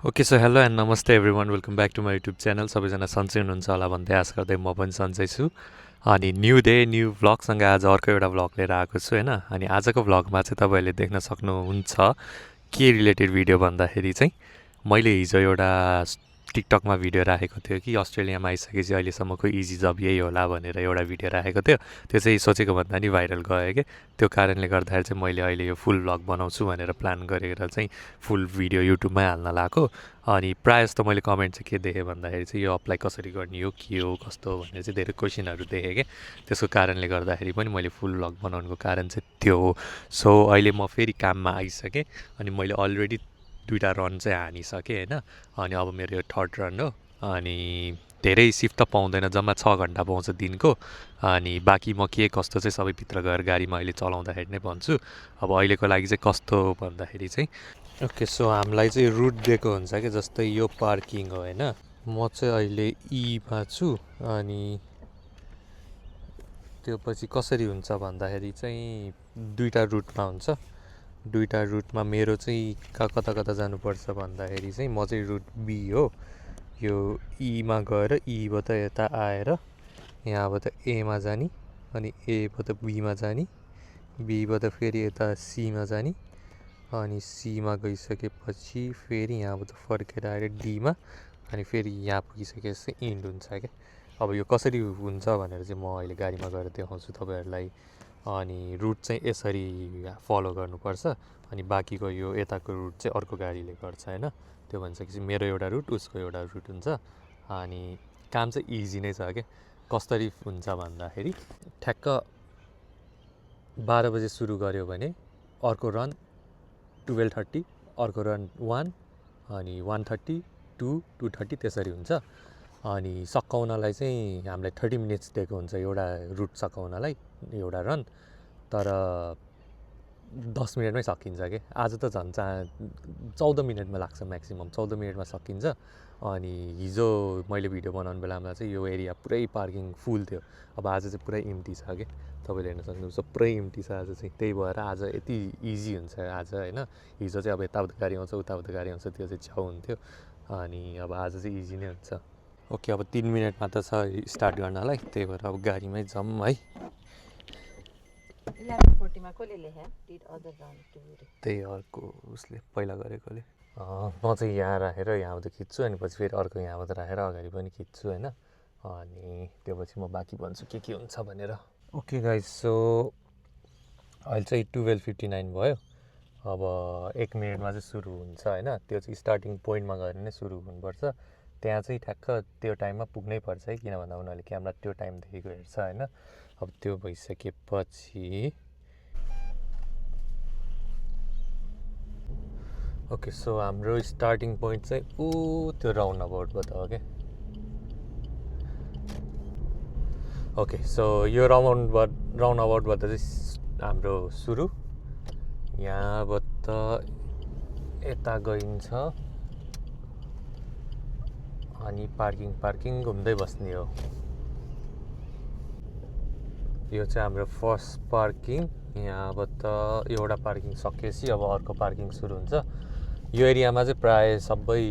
Okay so hello and namaste every one welcome back to my YouTube channel सबैजना सन्चै हुनुहुन्छ होला भन्दै आशा गर्दै म पनि सन्चै छु अनि न्यू डे न्यू भ्लगसँग आज अर्को एउटा भ्लग लिएर आएको छु होइन अनि आजको भ्लगमा चाहिँ तपाईँहरूले देख्न सक्नुहुन्छ के रिलेटेड भिडियो भन्दाखेरि चाहिँ मैले हिजो एउटा टिकटकमा भिडियो राखेको थियो कि अस्ट्रेलियामा आइसकेपछि अहिलेसम्मको इजी जब यही होला भनेर एउटा भिडियो राखेको थियो त्यो चाहिँ सोचेको भन्दा नि भाइरल गयो कि त्यो कारणले गर्दाखेरि चाहिँ मैले अहिले यो फुल भ्लग बनाउँछु भनेर प्लान गरेर चाहिँ फुल भिडियो युट्युबमै हाल्न लगाएको अनि प्रायः जस्तो मैले कमेन्ट चाहिँ के देखेँ भन्दाखेरि चाहिँ यो अप्लाई कसरी गर्ने हो के हो कस्तो भनेर चाहिँ धेरै क्वेसनहरू देखेँ कि त्यसको कारणले गर्दाखेरि पनि मैले फुल भ्लग बनाउनुको कारण चाहिँ त्यो हो सो अहिले म फेरि काममा आइसकेँ अनि मैले अलरेडी दुईवटा रन चाहिँ हानिसकेँ होइन अनि अब मेरो यो थर्ड रन हो अनि धेरै सिफ्ट त पाउँदैन जम्मा 6 घन्टा पाउँछ दिनको अनि बाँकी म के कस्तो चाहिँ सबै भित्र गएर गाडीमा अहिले चलाउँदाखेरि नै भन्छु अब अहिलेको लागि चाहिँ कस्तो भन्दाखेरि चाहिँ ओके सो हामीलाई चाहिँ रुट दिएको हुन्छ कि जस्तै यो पार्किङ हो होइन म चाहिँ अहिले ईमा छु अनि त्यो पछि कसरी हुन्छ भन्दाखेरि चाहिँ दुईवटा रुटमा हुन्छ दुईवटा रुटमा मेरो चाहिँ कता कता जानुपर्छ भन्दाखेरि चाहिँ म चाहिँ रुट बी हो यो ईमा गएर ईबाट यता आएर यहाँबाट एमा जाने अनि एबाट बीमा जाने बीबाट फेरि यता सीमा जाने अनि सीमा गइसकेपछि फेरि यहाँबाट फर्केर आएर डीमा अनि फेरि यहाँ पुगिसकेपछि इन्ड हुन्छ क्या अब यो कसरी हुन्छ भनेर चाहिँ म अहिले गाडीमा गएर देखाउँछु तपाईँहरूलाई अनि रुट चाहिँ यसरी फलो गर्नुपर्छ अनि बाँकीको यो यताको रुट चाहिँ अर्को गाडीले गर्छ होइन त्यो भनिसकेपछि मेरो एउटा रुट उसको एउटा रुट हुन्छ अनि काम चाहिँ इजी नै छ क्या कसरी हुन्छ भन्दाखेरि ठ्याक्क 12 बजे सुरु गऱ्यो भने अर्को रन 12:30 अर्को रन 1 अनि 1:30 2 2:30 त्यसरी हुन्छ अनि सकाउनलाई चाहिँ हामीलाई 30 मिनट्स दिएको हुन्छ एउटा रुट सकाउनलाई एउटा रन तर 10 मिनटमै सकिन्छ कि आज त झन् 14 मिनटमा लाग्छ म्याक्सिमम् 14 मिनटमा सकिन्छ अनि हिजो मैले भिडियो बनाउने बेलामा चाहिँ यो एरिया पुरै पार्किङ फुल थियो अब आज चाहिँ पुरै इम्टी छ कि तपाईँले हेर्न सक्नुहुन्छ पुरै इम्टी छ आज चाहिँ त्यही भएर आज यति इजी हुन्छ आज होइन हिजो चाहिँ अब यताउता गाडी आउँछ उताउता गाडी आउँछ त्यो चाहिँ छेउ हुन्थ्यो अनि अब आज चाहिँ इजी नै हुन्छ ओके अब 3 मिनट मात्र छ स्टार्ट गर्नलाई त्यही भएर अब गाडीमै जाऊँ है 11:40 मा कसले लेख्या डिड अदर रन टु त्यही अर्को उसले पहिला गरेकोले म चाहिँ यहाँ राखेर यहाँबाट खिच्छु अनि पछि फेरि अर्को यहाँबाट राखेर अगाडि पनि खिच्छु होइन अनि त्यो पछि म बाँकी भन्छु के हुन्छ भनेर ओके गाइस सो अहिले चाहिँ 12:59 भयो अब 1 मिनटमा चाहिँ सुरु हुन्छ होइन त्यो चाहिँ स्टार्टिङ पोइन्टमा गएर नै सुरु हुनुपर्छ त्यहाँ चाहिँ ठ्याक्क त्यो टाइममा पुग्नै पर्छ है किन भन्दा उनीहरूले क्यामेरा त्यो टाइमदेखिको हेर्छ होइन अब त्यो भइसकेपछि ओके सो हाम्रो स्टार्टिङ पोइन्ट चाहिँ त्यो राउन्ड अबाउटबाट हो क्या ओके सो यो राउन्ड अबाउटबाट चाहिँ हाम्रो सुरु यहाँबाट यता गइन्छ अनि पार्किङ घुम्दै बस्ने हो यो चाहिँ हाम्रो फर्स्ट पार्किङ यहाँबाट एउटा पार्किङ सकिएपछि अब अर्को पार्किङ सुरु हुन्छ यो एरियामा चाहिँ प्रायः सबै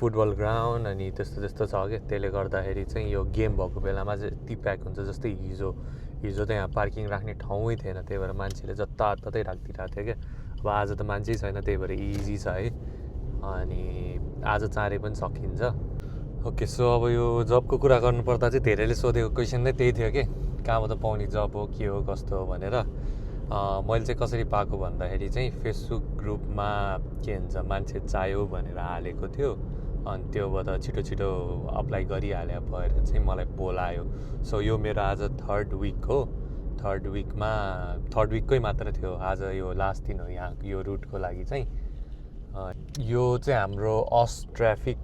फुटबल ग्राउन्ड अनि त्यस्तो छ क्या त्यसले गर्दाखेरि चाहिँ यो गेम भएको बेलामा चाहिँ यति प्याक हुन्छ जस्तै हिजो त यहाँ पार्किङ राख्ने ठाउँै थिएन त्यही भएर मान्छेले जताततै राखिदिरहेको थियो क्या अब आज त मान्छे छैन त्यही भएर इजी छ है अनि आज चाँडै पनि सकिन्छ ओके सो अब यो जबको कुरा गर्नुपर्दा चाहिँ धेरैले सोधेको क्वेसन नै त्यही थियो कि कहाँबाट पाउने जब हो के हो कस्तो हो भनेर मैले चाहिँ कसरी पाएको भन्दाखेरि चाहिँ फेसबुक ग्रुपमा के भन्छ मान्छे चाहियो भनेर हालेको थियो अनि त्योबाट छिटो अप्लाई गरिहाले भएर चाहिँ मलाई बोलायो सो यो मेरो आज थर्ड विक हो थर्ड विककै मात्र थियो आज यो लास्ट दिन हो यहाँ यो रुटको लागि चाहिँ यो चाहिँ हाम्रो ट्राफिक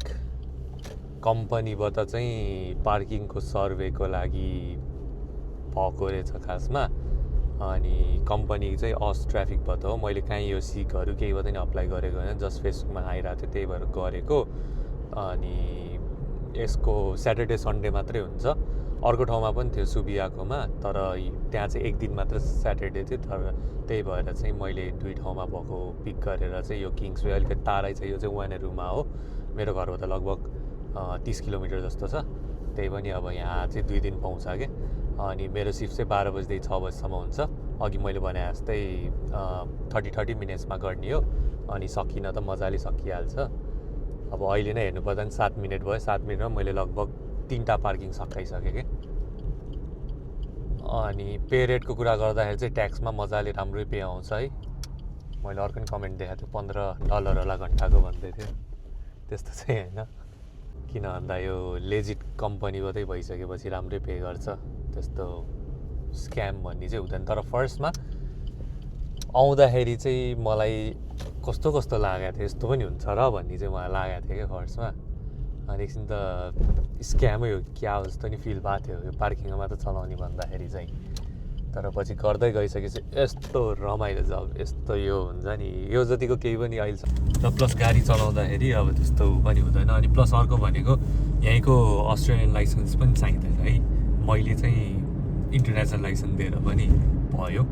कम्पनीबाट चाहिँ पार्किङको सर्वेको लागि भएको रहेछ खासमा अनि कम्पनी चाहिँ ट्राफिकबाट हो मैले काहीँ यो सिकहरू केहीबाट नि अप्लाई गरेको होइन जस्ट फेसबुकमा आइरहेको थियो त्यही भएर गरेको अनि यसको स्याटरडे सन्डे मात्रै हुन्छ अर्को ठाउँमा पनि थियो सुबियाकोमा, तर त्यहाँ चाहिँ एक दिन मात्र स्याटरडे थियो। तर त्यही भएर चाहिँ मैले दुई ठाउँमा भएको पिक गरेर चाहिँ यो किङ्सवे अलिकति टाढै छ, यो चाहिँ वानेरुमा हो, मेरो घरबाट लगभग 30 किलोमिटर जस्तो छ। त्यही पनि अब यहाँ चाहिँ 2 दिन पाउँछ क्या। अनि मेरो सिफ्ट चाहिँ 12 बजीदेखि 6 बजीसम्म हुन्छ। अघि मैले भने जस्तै 30 मिनट्समा गर्ने हो, अनि सकिन त मजाले सकिहाल्छ। अब अहिले नै हेर्नुपर्दा पनि 7 मिनट भयो, 7 मिनटमा मैले लगभग 3टा पार्किङ सकाइसकेँ क्या। अनि पे रेटको कुरा गर्दाखेरि चाहिँ ट्याक्समा मजाले राम्रै पे आउँछ है। मैले अर्को पनि कमेन्ट देखाएको थिएँ, $15 होला घन्टाको भन्दै थियो। त्यस्तो चाहिँ होइन, किन भन्दा यो लेजिट कम्पनीबाटै भइसकेपछि राम्रै पे गर्छ, त्यस्तो स्क्याम भन्ने चाहिँ हुँदैन। तर फर्स्टमा आउँदाखेरि चाहिँ मलाई कस्तो लागेको थियो, यस्तो पनि हुन्छ र भन्ने चाहिँ मलाई लागेको थियो क्या फर्स्टमा। अनि एकछिन त स्क्यामै हो क्या हो जस्तो नि फिल भएको थियो यो पार्किङमा मात्र चलाउने भन्दाखेरि चाहिँ। तर पछि गर्दै गइसकेपछि यस्तो रमाइलो जब यस्तो यो हुन्छ नि, यो जतिको केही पनि अहिलेसम्म। र प्लस गाडी चलाउँदाखेरि अब त्यस्तो पनि हुँदैन। अनि प्लस अर्को भनेको यहीँको अस्ट्रेलियन लाइसेन्स पनि चाहिँदैन है। मैले चाहिँ इन्टरनेसनल लाइसेन्स दिएर पनि भयो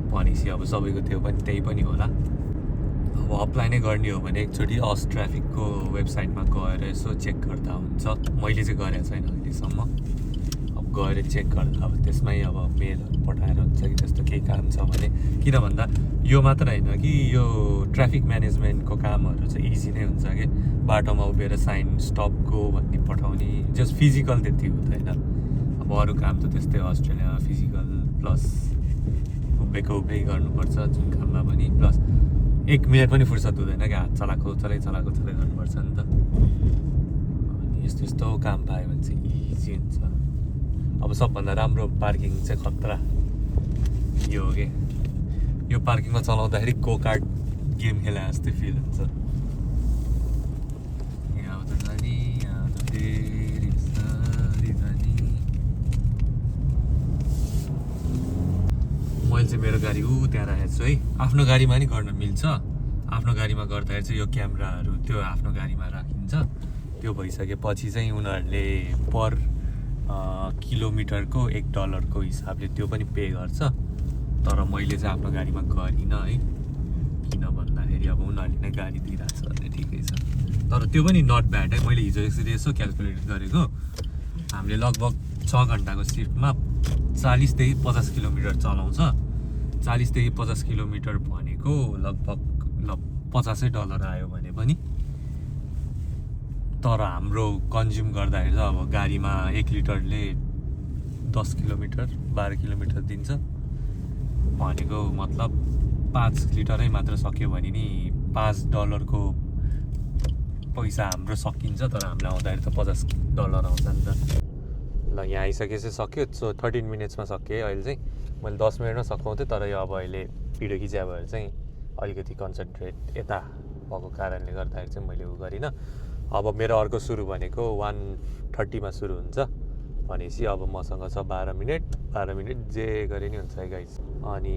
भनेपछि अब सबैको त्यो पनि त्यही पनि होला। अब अप्लाई नै गर्ने हो भने एकचोटि अस ट्राफिकको वेबसाइटमा गएर यसो चेक गर्दा हुन्छ। मैले चाहिँ गरेको छैन अहिलेसम्म, अब गएर चेक गर्दा अब त्यसमै अब मेलहरू पठाएर हुन्छ कि त्यस्तो केही काम छ भने। किन भन्दा यो मात्र होइन कि यो ट्राफिक म्यानेजमेन्टको कामहरू चाहिँ इजी नै हुन्छ कि, बाटोमा उभिएर साइन स्टप गो भन्ने पठाउने, जस्ट फिजिकल त्यति हुँदैन। अब अरू काम त त्यस्तै अस्ट्रेलियामा फिजिकल प्लस उभिएकै गर्नुपर्छ जुन काममा पनि, प्लस 1 मिनट पनि फुर्सद हुँदैन क्या, हात चलाएको गर्नुपर्छ नि त। अनि यस्तो काम पायो भने चाहिँ इजी हुन्छ। अब सबभन्दा राम्रो पार्किङ चाहिँ खतरा यो हो कि, यो पार्किङमा चलाउँदाखेरि गो कार्ट गेम खेला जस्तै फिल हुन्छ। यहाँ त जाने, यहाँ त फेरि बिस्तारै जाने। मैले चाहिँ मेरो गाडी त्यहाँ राखेको छु है। आफ्नो गाडीमा नि गर्न मिल्छ। आफ्नो गाडीमा गर्दाखेरि चाहिँ यो क्यामेराहरू त्यो आफ्नो गाडीमा राखिन्छ। त्यो भइसकेपछि चाहिँ उनीहरूले पर किलोमिटरको $1 हिसाबले त्यो पनि पे गर्छ। तर मैले चाहिँ आफ्नो गाडीमा गरिनँ है, किन भन्दाखेरि अब उनीहरूले नै गाडी दिइरहेको छ भने ठिकै छ। तर त्यो पनि नट ब्याड है। मैले हिजो यसो क्यालकुलेट गरेको, हामीले लगभग 6 घन्टाको सिफ्टमा 40 देखि 50 किलोमिटर चलाउँछ। 40 देखि 50 किलोमिटर भनेको लगभग $50 आयो भने पनि। तर हाम्रो कन्ज्युम गर्दाखेरि चाहिँ अब गाडीमा 1 लिटरले 10 किलोमिटर 12 किलोमिटर दिन्छ भनेको मतलब 5 लिटरै मात्र सक्यो भने नि $5 को पैसा हाम्रो सकिन्छ। तर हामीलाई आउँदाखेरि त $50 आउँछ नि त। ल यहाँ आइसकेपछि सक्यो। सो 13 मिनट्समा सकेँ अहिले चाहिँ। मैले 10 मिनटमा सकाउँथेँ, तर यो अब अहिले भिडियो खिच्या भएर चाहिँ अलिकति कन्सन्ट्रेट यता भएको कारणले गर्दाखेरि चाहिँ मैले उ गरिनँ। अब मेरो अर्को सुरु भनेको 1:30मा सुरु हुन्छ भनेपछि अब मसँग छ 12 मिनट जे गरे नि हुन्छ है गाइस। अनि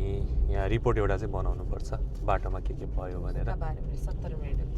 यहाँ रिपोर्ट एउटा चाहिँ बनाउनुपर्छ बाटोमा के भयो भनेर। 12 मिनट 70 मिनट